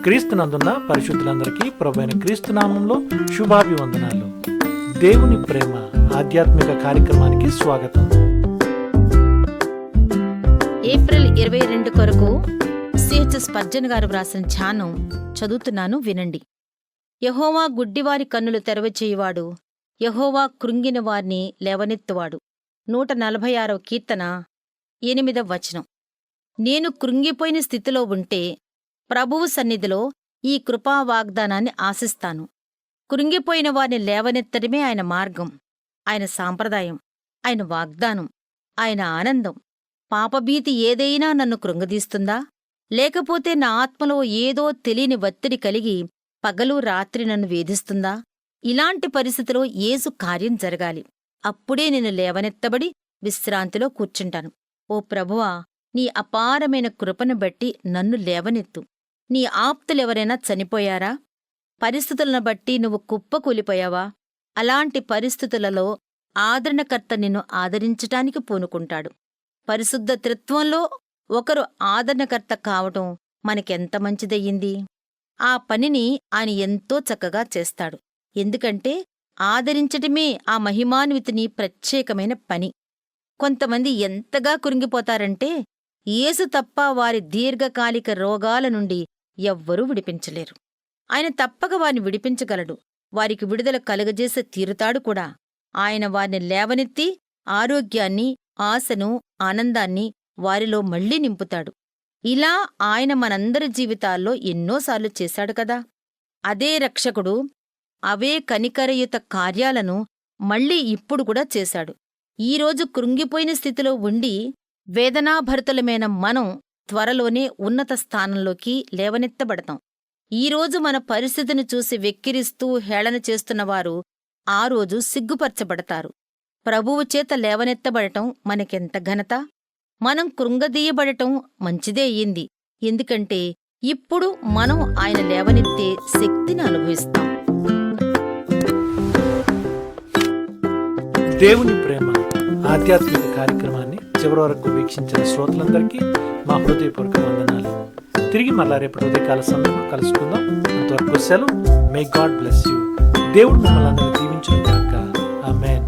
క్రీస్తునందున్న పరిశుద్ధులందరికీ ప్రభువైన క్రీస్తు నామంలో శుభాభివందనాలు. దేవుని ప్రేమ ఆధ్యాత్మిక కార్యక్రమానికి స్వాగతం. ఏప్రిల్ 22 కొరకు సిహెచ్ స్పర్జన్ గారు వ్రాసిన ధ్యానం చదువుతున్నాను, వినండి. యెహోవా గుడ్డివారి కన్నులు తెరవచేయువాడు, యెహోవా కృంగిన వారిని లేవనెత్తువాడు. 146వ కీర్తన 8వ వచనం. నేను కృంగిపోయిన స్థితిలో ఉంటే ప్రభువు సన్నిధిలో ఈ కృపా వాగ్దానాన్ని ఆశిస్తాను. కృంగిపోయిన వారిని లేవనెత్తడమే ఆయన మార్గం, ఆయన సాంప్రదాయం, ఆయన వాగ్దానం, ఆయన ఆనందం. పాపభీతి ఏదైనా నన్ను కృంగదీస్తుందా? లేకపోతే నా ఆత్మలో ఏదో తెలియని ఒత్తిడి కలిగి పగలు రాత్రి నన్ను వేధిస్తుందా? ఇలాంటి పరిస్థితిలో యేసు కార్యం జరగాలి. అప్పుడే నేను లేవనెత్తబడి విశ్రాంతిలో కూర్చుంటాను. ఓ ప్రభువా, నీ అపారమైన కృపను బట్టి నన్ను లేవనెత్తు. నీ ఆప్తులెవరైనా చనిపోయారా? పరిస్థితులను బట్టి నువ్వు కుప్పకూలిపోయావా? అలాంటి పరిస్థితులలో ఆదరణకర్త నిన్ను ఆదరించటానికి పూనుకుంటాడు. పరిశుద్ధ త్రిత్వంలో ఒకరు ఆదరణకర్త కావటం మనకెంత మంచిదయ్యింది. ఆ పనిని ఆయన ఎంతో చక్కగా చేస్తాడు. ఎందుకంటే ఆదరించటమే ఆ మహిమాన్వితుని ప్రత్యేకమైన పని. కొంతమంది ఎంతగా కృంగిపోతారంటే యేసు తప్ప వారి దీర్ఘకాలిక రోగాల నుండి ఎవ్వరూ విడిపించలేరు. ఆయన తప్పక వారిని విడిపించగలడు. వారికి విడుదల కలుగజేసే తీరుతాడు కూడా. ఆయన వారిని లేవనెత్తి ఆరోగ్యాన్ని, ఆశను, ఆనందాన్ని వారిలో మళ్లీ నింపుతాడు. ఇలా ఆయన మనందరి జీవితాల్లో ఎన్నోసార్లు చేశాడు కదా. అదే రక్షకుడు అవే కనికరయుత కార్యాలను మళ్లీ ఇప్పుడు కూడా చేశాడు. ఈరోజు కృంగిపోయిన స్థితిలో ఉండి వేదనాభరితులమైన మనం త్వరలోనే ఉన్నత స్థానంలోకి లేవనెత్తబడతాం. ఈరోజు మన పరిస్థితిని చూసి వెక్కిరిస్తూ హేళన చేస్తున్నవారు ఆ రోజు సిగ్గుపరచబడతారు. ప్రభువు చేత లేవనెత్తబడటం మనకెంత ఘనత! మనం కృంగదీయబడటం మంచిదే అయ్యింది. ఎందుకంటే ఇప్పుడు మనం ఆయన లేవనెత్తే శక్తిని అనుభవిస్తాం. దేవుని ప్రేమ ఆధ్యాత్మిక కార్యక్రమాన్ని చివరి వరకు వీక్షించిన శ్రోతలందరికీ మా హృదయపూర్వక వందనాలు. తిరిగి మళ్ళా రేపటి ఉదయకాల సమయంలో కలుసుకుందాం. అంతవరకు సెలవు. May God bless you. దేవుడు మిమ్మల్ని అందరినీ దీవించును గాక. ఆమేన్.